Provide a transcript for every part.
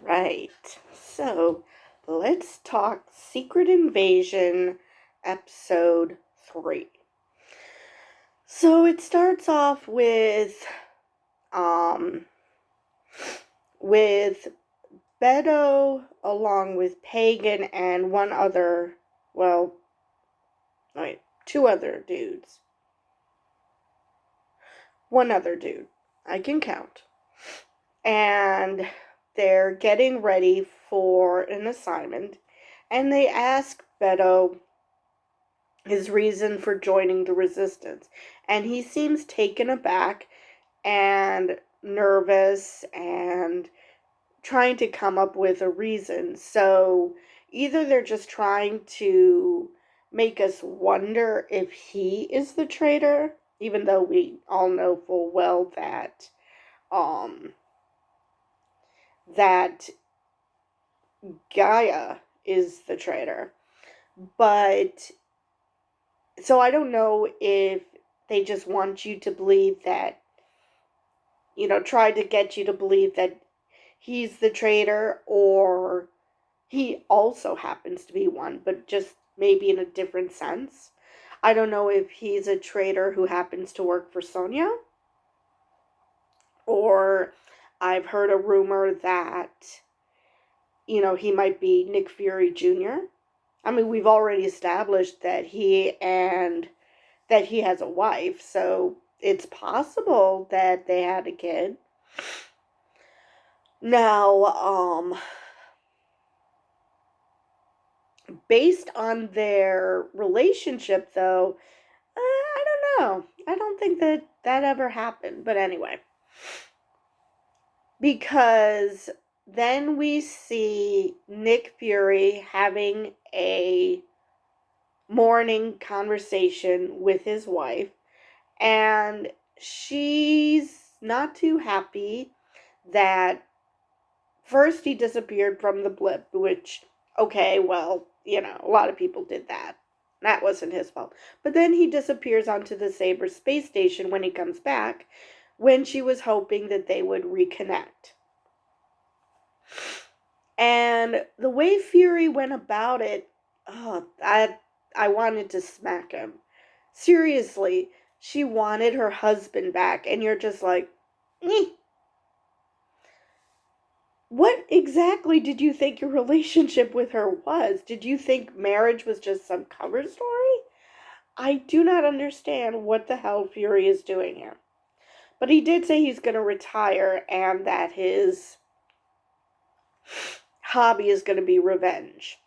Right. So let's talk Secret Invasion episode 3. So it starts off um with Beto along with Pagan and one other, well, wait, two other dudes. One other dude. I can count. And they're getting ready for an assignment, and they ask Beto his reason for joining the resistance. And he seems taken aback and nervous and trying to come up with a reason. So either they're just trying to make us wonder if he is the traitor, even though we all know full well um that Gaia is the traitor. But so I don't know if they just want you to believe that, try to get you to believe that he's the traitor, or he also happens to be one, but just maybe in a different sense. I don't know if he's a traitor who happens to work for Sonya, or I've heard a rumor that, he might be Nick Fury Jr. I mean, we've already established that he has a wife, so it's possible that they had a kid. Now, based on their relationship, though, I don't know. I don't think that ever happened. But anyway, because then we see Nick Fury having a morning conversation with his wife, and she's not too happy that first he disappeared from the blip, which, okay, well, a lot of people did that. That wasn't his fault. But then he disappears onto the Saber space station when he comes back, when she was hoping that they would reconnect. And the way Fury went about it, I wanted to smack him. Seriously, she wanted her husband back, and you're just like, eh. What exactly did you think your relationship with her was? Did you think marriage was just some cover story? I do not understand what the hell Fury is doing here. But he did say he's going to retire and that his hobby is going to be revenge.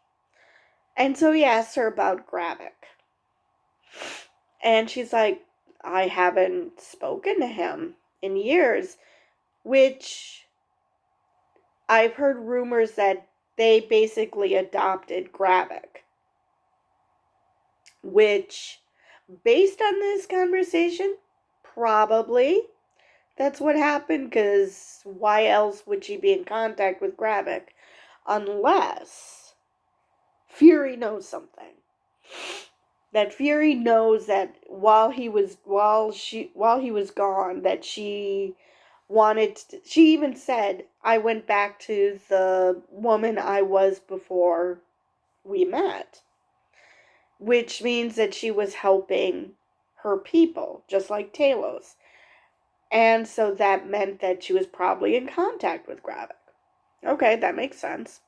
And so he asks her about Gravik. And she's like, I haven't spoken to him in years, which I've heard rumors that they basically adopted Gravik. Which, based on this conversation, probably that's what happened, because why else would she be in contact with Gravik? Unless Fury knows something. That Fury knows that while he was gone, that she she even said, I went back to the woman I was before we met. Which means that she was helping her people, just like Talos. And so that meant that she was probably in contact with Gravik. Okay, that makes sense.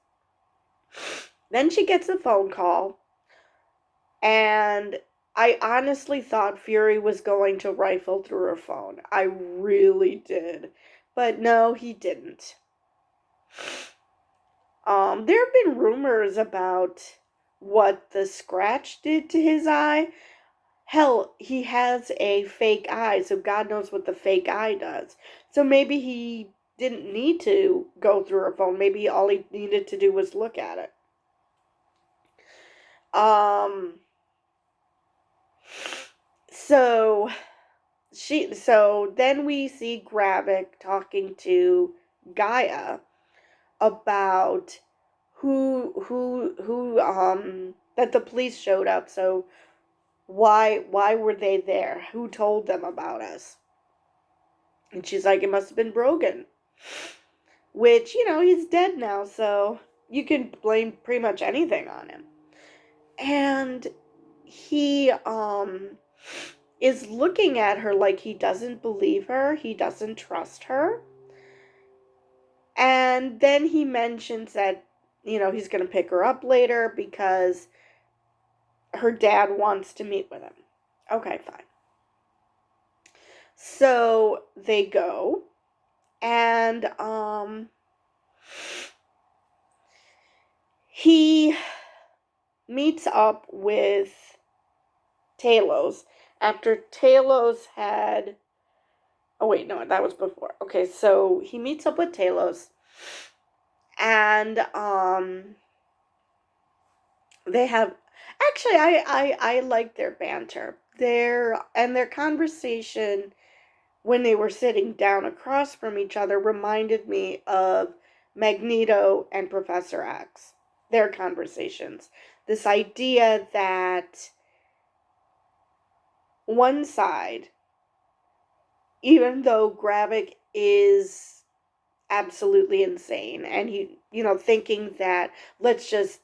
Then she gets a phone call, and I honestly thought Fury was going to rifle through her phone. I really did. But no, he didn't. There have been rumors about what the scratch did to his eye. Hell, he has a fake eye, so God knows what the fake eye does. So maybe he didn't need to go through her phone. Maybe all he needed to do was look at it. So then we see Gravik talking to Gaia about who that the police showed up. So why were they there? Who told them about us? And she's like, it must have been Brogan. which, he's dead now, so you can blame pretty much anything on him. And he is looking at her like he doesn't believe her, he doesn't trust her. And then he mentions that, he's going to pick her up later because her dad wants to meet with him. Okay, fine. So they go, and he meets up with Talos after Talos had... Oh, wait, no, that was before. Okay, so he meets up with Talos, and they have... Actually, I like their banter. Their conversation when they were sitting down across from each other reminded me of Magneto and Professor X. Their conversations. This idea that one side, even though Gravik is absolutely insane, and he, thinking that let's just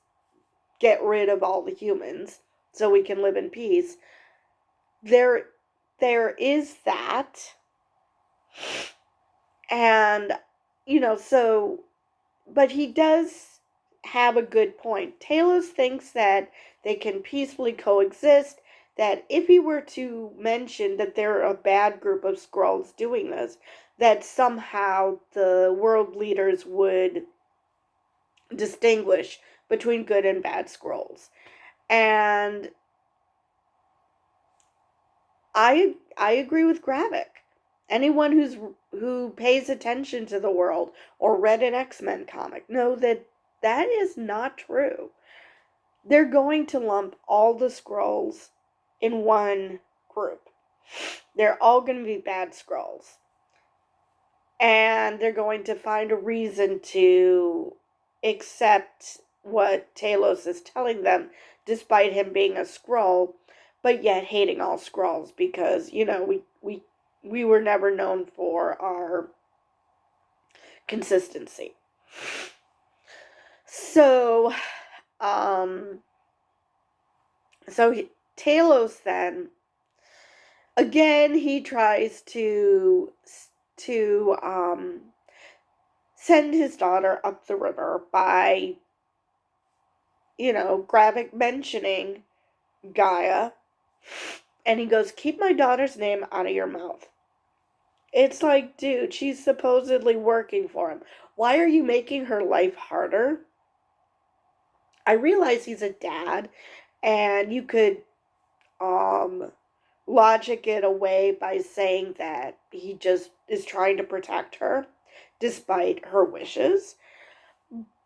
get rid of all the humans so we can live in peace, there is that. And, but he does have a good point. Talos thinks that they can peacefully coexist, that if he were to mention that they're a bad group of Skrulls doing this, that somehow the world leaders would distinguish between good and bad Skrulls. And I agree with Gravik. Anyone who pays attention to the world or read an X-Men comic know that is not true. They're going to lump all the Skrulls in one group. They're all going to be bad Skrulls. And they're going to find a reason to accept what Talos is telling them, despite him being a Skrull, but yet hating all Skrulls because, we were never known for our consistency. So, Talos then, again, he tries to send his daughter up the river by, Gravik mentioning Gaia. And he goes, keep my daughter's name out of your mouth. It's like, dude, she's supposedly working for him. Why are you making her life harder? I realize he's a dad, and you could logic it away by saying that he just is trying to protect her despite her wishes.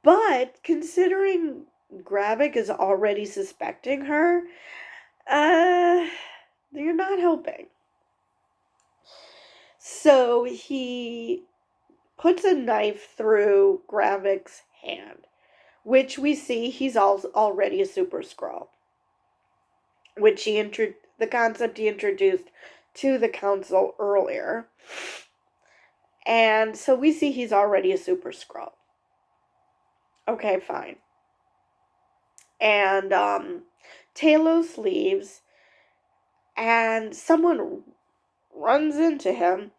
But considering Gravik is already suspecting her, you're not helping. So he puts a knife through Gravik's hand, which we see he's already a super Skrull, which the concept he introduced to the council earlier. And so we see he's already a super Skrull. Okay, fine. And Talos leaves, and someone runs into him,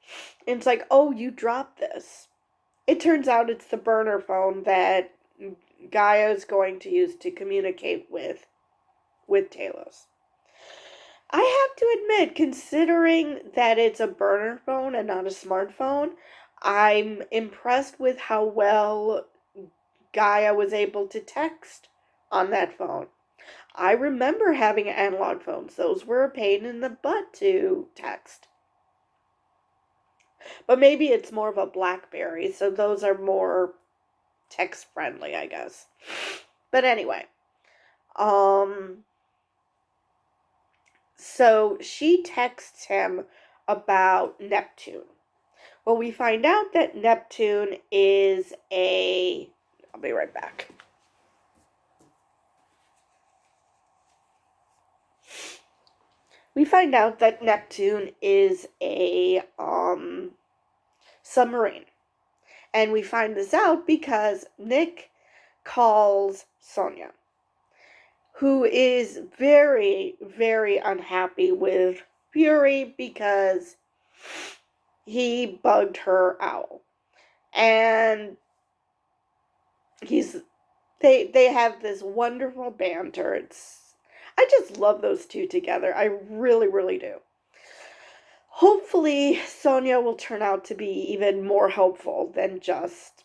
and it's like, oh, you dropped this. It turns out it's the burner phone that Gaia is going to use to communicate with Talos. I have to admit, considering that it's a burner phone and not a smartphone, I'm impressed with how well Gaia was able to text on that phone. I remember having analog phones. Those were a pain in the butt to text. But maybe it's more of a BlackBerry, so those are more text friendly, I guess. But anyway, so she texts him about Neptune. Well, we find out that Neptune is I'll be right back. We find out that Neptune is a submarine. And we find this out because Nick calls Sonya, who is very, very unhappy with Fury because he bugged her owl. And they have this wonderful banter. I just love those two together. I really, really do. Hopefully, Sonya will turn out to be even more helpful than just,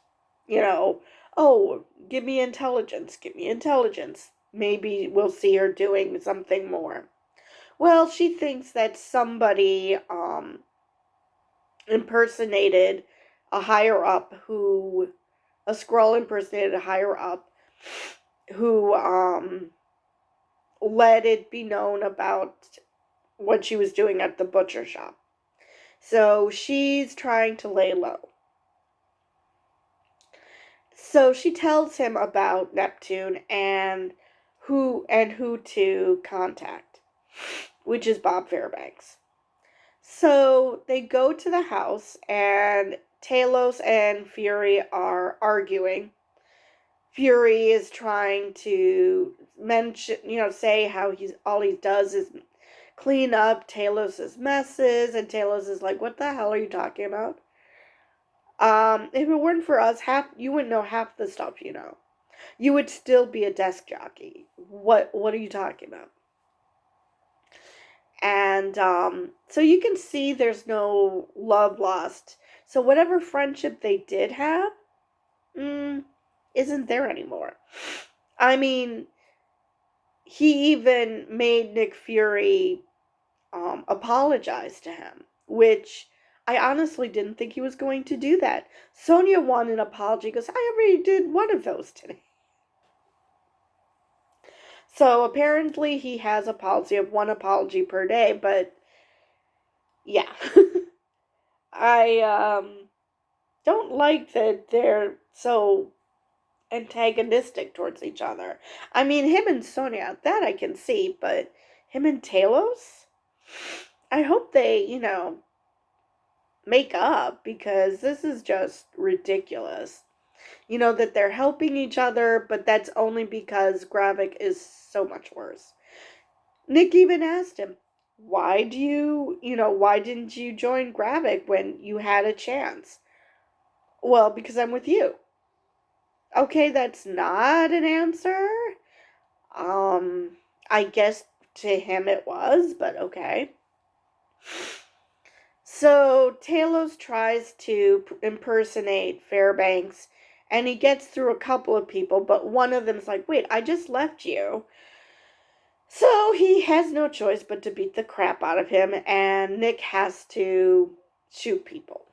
oh, give me intelligence, give me intelligence. Maybe we'll see her doing something more. Well, she thinks that somebody impersonated a higher up a Skrull impersonated a higher up who let it be known about what she was doing at the butcher shop. So she's trying to lay low. So she tells him about Neptune and who to contact, which is Bob Fairbanks. So they go to the house and Talos and Fury are arguing. Fury is trying to say how all he does is clean up Talos' messes, and Talos is like, what the hell are you talking about? If it weren't for us, you wouldn't know half the stuff you know. You would still be a desk jockey. What are you talking about? And so you can see there's no love lost. So whatever friendship they did have, isn't there anymore. I mean, he even made Nick Fury apologize to him, which I honestly didn't think he was going to do that. Sonya wanted an apology because I already did one of those today. So apparently he has a policy of one apology per day, but yeah. I don't like that they're so antagonistic towards each other. I mean, him and Sonya, that I can see, but him and Talos? I hope they, make up, because this is just ridiculous. That they're helping each other, but that's only because Gravik is so much worse. Nick even asked him, why didn't you join Gravik when you had a chance? Well, because I'm with you. Okay, that's not an answer. I guess to him it was, but okay. So Talos tries to impersonate Fairbanks, and he gets through a couple of people, but one of them's like, wait, I just left you. So he has no choice but to beat the crap out of him, and Nick has to shoot people.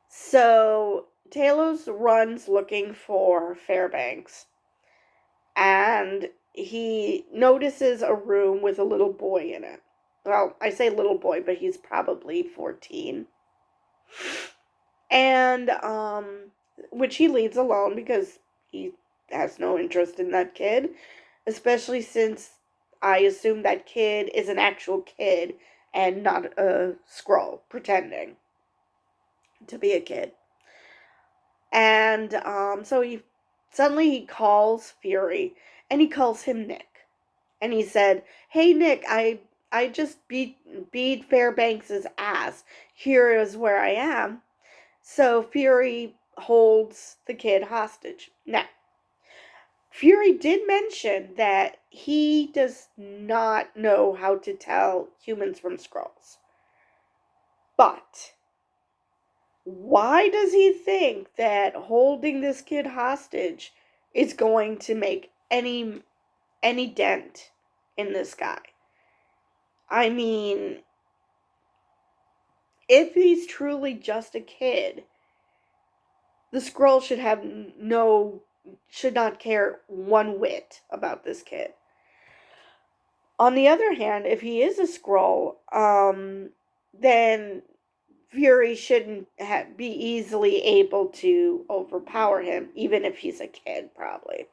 So Talos runs looking for Fairbanks, and he notices a room with a little boy in it. Well, I say little boy, but he's probably 14. And, which he leaves alone because he has no interest in that kid, especially since I assume that kid is an actual kid and not a Skrull pretending to be a kid. And so he calls Fury, and he calls him Nick, and he said, "Hey Nick, I just beat Fairbanks's ass. Here is where I am." So Fury holds the kid hostage. Now, Fury did mention that he does not know how to tell humans from Skrulls. But why does he think that holding this kid hostage is going to make any dent in this guy? I mean, if he's truly just a kid, the Skrull should not care one whit about this kid. On the other hand, if he is a Skrull, then Fury shouldn't be easily able to overpower him, even if he's a kid, probably.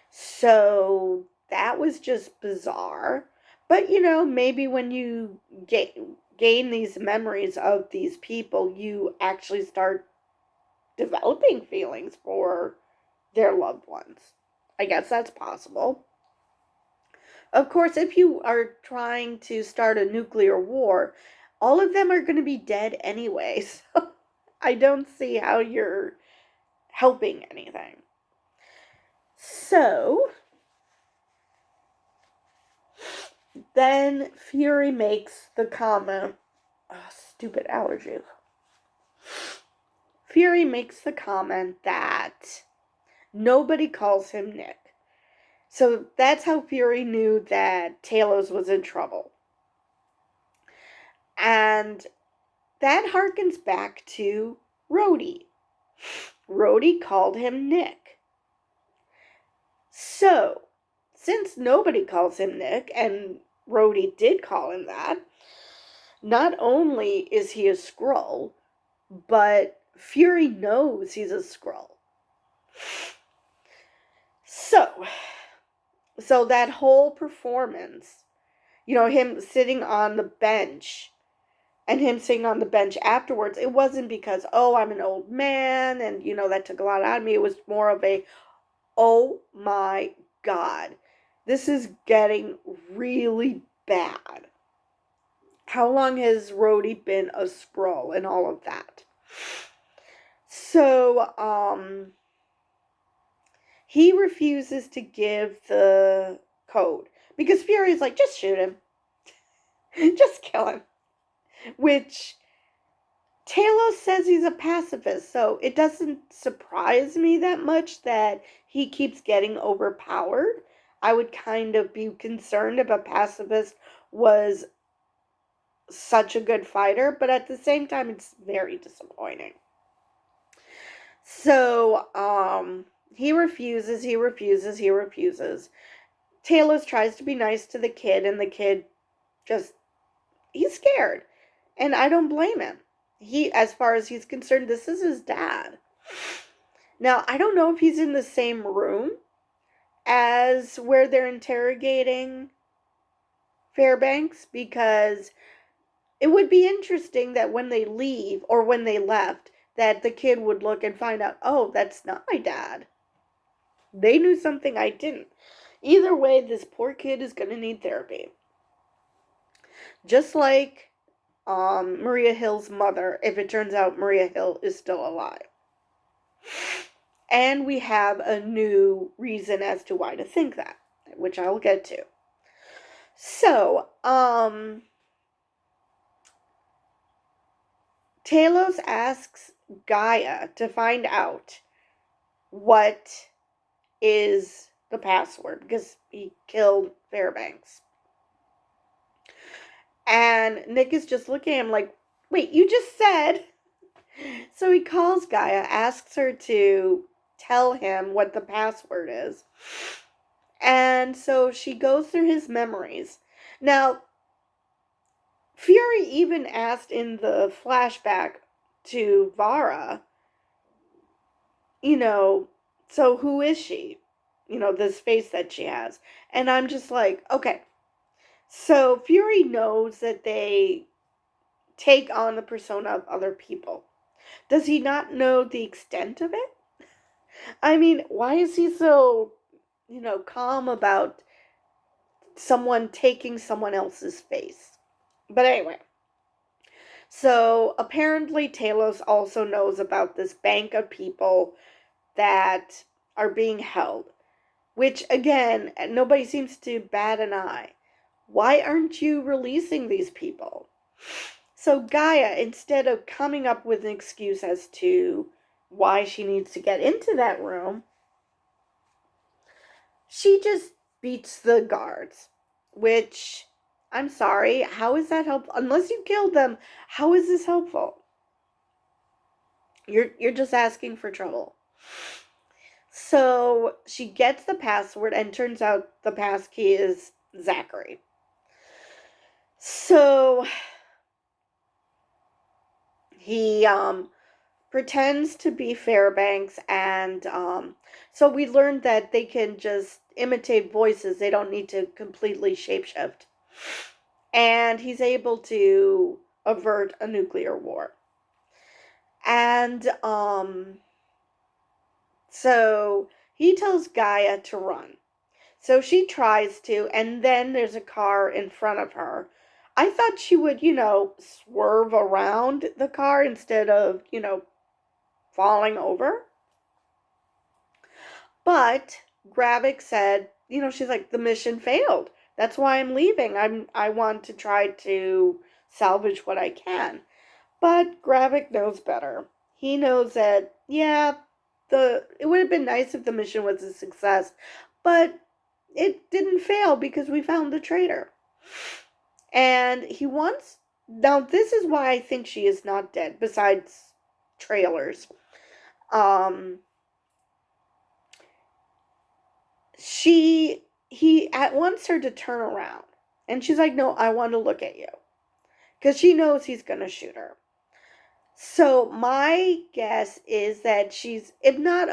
So that was just bizarre. But maybe when you gain these memories of these people, you actually start developing feelings for their loved ones. I guess that's possible. Of course, if you are trying to start a nuclear war, all of them are going to be dead anyway, so I don't see how you're helping anything. So, then Fury makes the comment, stupid allergies. Fury makes the comment that nobody calls him Nick. So that's how Fury knew that Talos was in trouble. And that harkens back to Rhodey. Rhodey called him Nick. So, since nobody calls him Nick, and Rhodey did call him that, not only is he a Skrull, but Fury knows he's a Skrull. So that whole performance, him sitting on the bench and him sitting on the bench afterwards, it wasn't because, I'm an old man and, that took a lot out of me. It was more of a, oh my God, this is getting really bad. How long has Rhodey been a Skrull and all of that? So, he refuses to give the code because Fury's like, just shoot him. Just kill him. Which Talos says he's a pacifist, so it doesn't surprise me that much that he keeps getting overpowered. I would kind of be concerned if a pacifist was such a good fighter, but at the same time, it's very disappointing. So, he refuses. Talos tries to be nice to the kid, and the kid he's scared. And I don't blame him. As far as he's concerned, this is his dad. Now, I don't know if he's in the same room as where they're interrogating Fairbanks, because it would be interesting that when they leave, or when they left, that the kid would look and find out, oh, that's not my dad. They knew something I didn't. Either way, this poor kid is going to need therapy. Just like Maria Hill's mother, if it turns out Maria Hill is still alive. And we have a new reason as to why to think that, which I will get to. So, Talos asks Gaia to find out what is the password, because he killed Fairbanks. And Nick is just looking at him like, wait, you just said. So he calls Gaia, asks her to tell him what the password is. And so she goes through his memories. Now, Fury even asked in the flashback to Vara, so who is she? This face that she has. And I'm just like, okay. So Fury knows that they take on the persona of other people. Does he not know the extent of it? I mean, why is he so, calm about someone taking someone else's face? But anyway. So apparently Talos also knows about this bank of people that are being held. Which, again, nobody seems to bat an eye. Why aren't you releasing these people? So Gaia, instead of coming up with an excuse as to why she needs to get into that room, she just beats the guards. Which, I'm sorry, how is that helpful? Unless you killed them, how is this helpful? You're just asking for trouble. So she gets the password, and turns out the passkey is Zachary. So he pretends to be Fairbanks, and so we learned that they can just imitate voices. They don't need to completely shapeshift. And he's able to avert a nuclear war. And so he tells Gaia to run. So she tries to, and then there's a car in front of her. I thought she would, swerve around the car instead of, falling over. But Gravik said, she's like, the mission failed. That's why I'm leaving. I want to try to salvage what I can. But Gravik knows better. He knows that, yeah, it would have been nice if the mission was a success, but it didn't fail because we found the traitor. And he wants... Now, this is why I think she is not dead, besides trailers. He wants her to turn around. And she's like, no, I want to look at you. Because she knows he's going to shoot her. So my guess is that she's, if not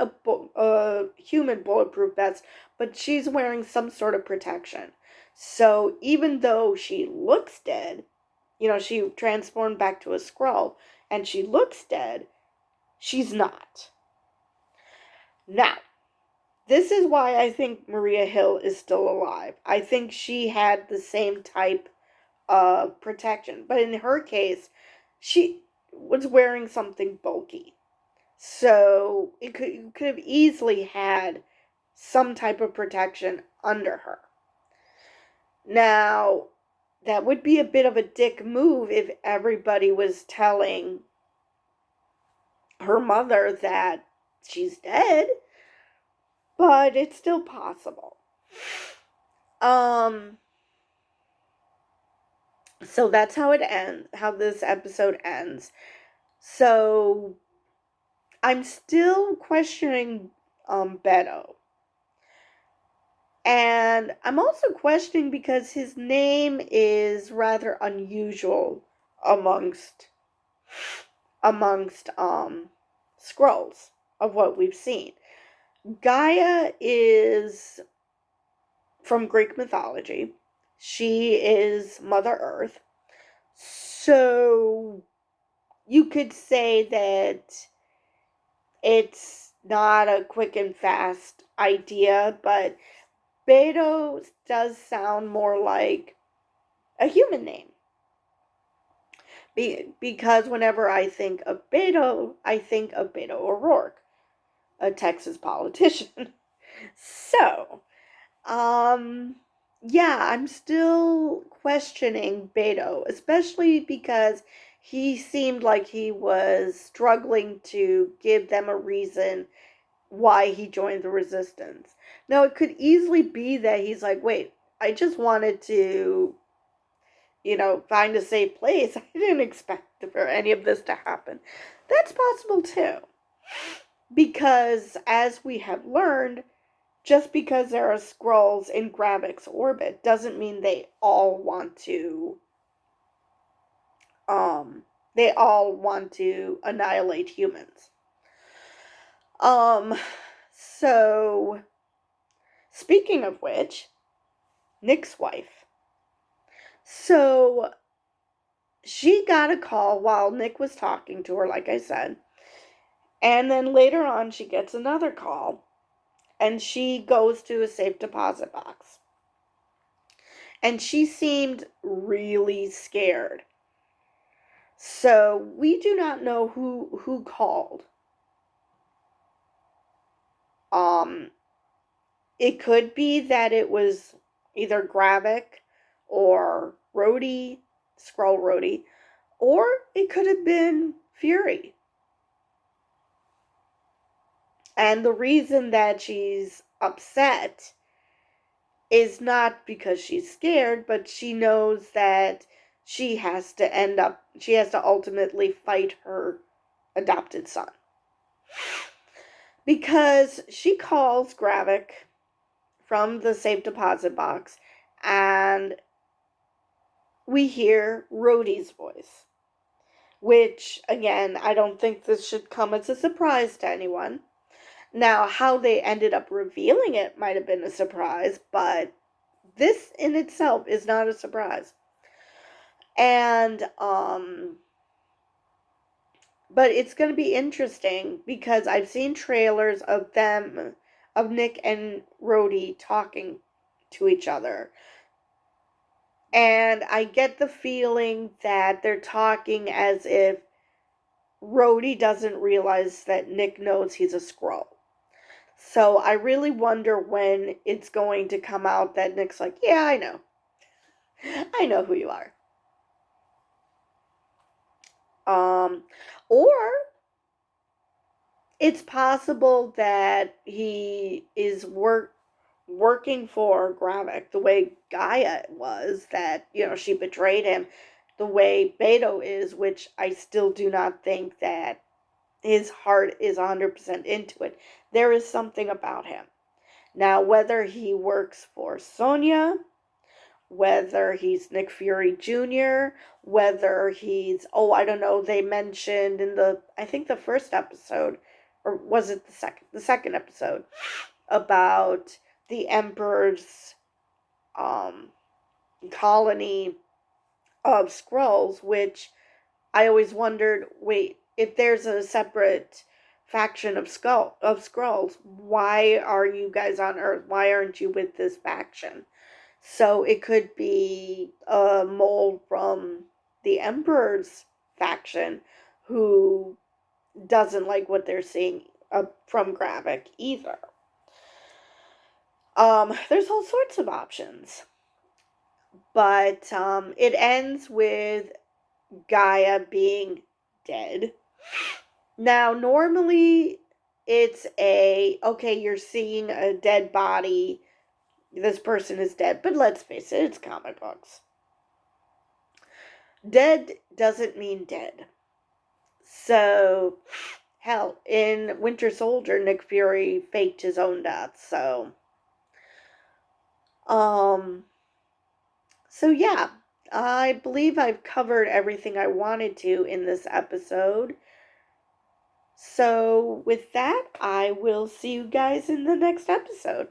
a human bulletproof vest, but she's wearing some sort of protection. So even though she looks dead, she transformed back to a Skrull, and she looks dead, she's not. Now, this is why I think Maria Hill is still alive. I think she had the same type of protection. But in her case, she was wearing something bulky. So you could have easily had some type of protection under her. Now, that would be a bit of a dick move if everybody was telling her mother that she's dead, but it's still possible. So that's how it ends, how this episode ends. So I'm still questioning Beto. And I'm also questioning because his name is rather unusual amongst Skrulls of what we've seen. Gaia is from Greek mythology. She is Mother Earth. So you could say that it's not a quick and fast idea, but Beto does sound more like a human name. Because whenever I think of Beto, I think of Beto O'Rourke, a Texas politician. So, yeah, I'm still questioning Beto, especially because he seemed like he was struggling to give them a reason why he joined the resistance. Now, it could easily be that he's like, wait, I just wanted to, find a safe place. I didn't expect for any of this to happen. That's possible too. Because, as we have learned, just because there are Skrulls in Gravik's orbit doesn't mean they all want to annihilate humans. So, speaking of which, Nick's wife. So, she got a call while Nick was talking to her, like I said. And then later on, she gets another call. And she goes to a safe deposit box. And she seemed really scared. So, we do not know who called. It could be that it was either Gravik or Rhodey, Skrull Rhodey, or it could have been Fury. And the reason that she's upset is not because she's scared, but she knows that she has to ultimately fight her adopted son. Because she calls Gravik from the safe deposit box, and we hear Rhodey's voice. Which, again, I don't think this should come as a surprise to anyone. Now, how they ended up revealing it might have been a surprise, but this in itself is not a surprise. And, but it's going to be interesting because I've seen trailers of them, of Nick and Rhodey talking to each other. And I get the feeling that they're talking as if Rhodey doesn't realize that Nick knows he's a Skrull. So I really wonder when it's going to come out that Nick's like, yeah, I know. I know who you are. Or it's possible that he is working for Gravik the way Gaia was, that, she betrayed him, the way Beto is, which I still do not think that his heart is 100% into it. There is something about him. Now, whether he works for Sonya, whether he's Nick Fury Jr., whether he's, I don't know, they mentioned in I think the first episode, or was it the second episode, about the Emperor's colony of Skrulls, which I always wondered, wait, if there's a separate faction of Skrulls, why are you guys on Earth? Why aren't you with this faction? So it could be a mole from the Emperor's faction who doesn't like what they're seeing from Gravik either. There's all sorts of options. But it ends with Gaia being dead. Now, normally it's okay, you're seeing a dead body, this person is dead, but let's face it, it's comic books. Dead doesn't mean dead. So, hell, in Winter Soldier, Nick Fury faked his own death, so yeah, I believe I've covered everything I wanted to in this episode. So with that, I will see you guys in the next episode.